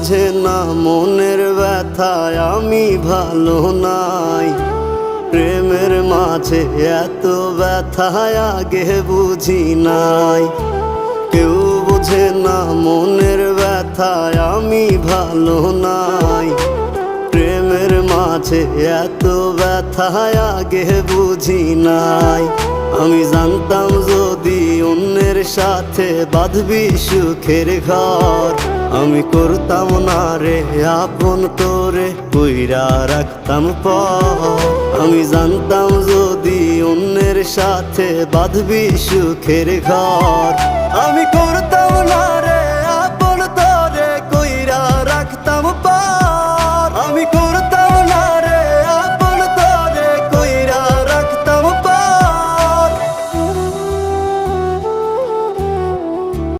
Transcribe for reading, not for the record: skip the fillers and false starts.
বোঝে না মনের ব্যথায় আমি ভালো নাই। প্রেমের মাঝে এত ব্যথায় আগে বুঝি নাই। কেউ বোঝে না মনের ব্যথায় আমি ভালো নাই। প্রেমের মাঝে এত ব্যথায় আগে বুঝি নাই। আমি জানতাম যদি অন্যের সাথে বাঁধবি সুখের ঘর, আমি করতাম না রে আপন তোরে কইরা রাখতাম পর। আমি জানতাম যদি অন্যের সাথে বাঁধবি সুখের ঘর, আমি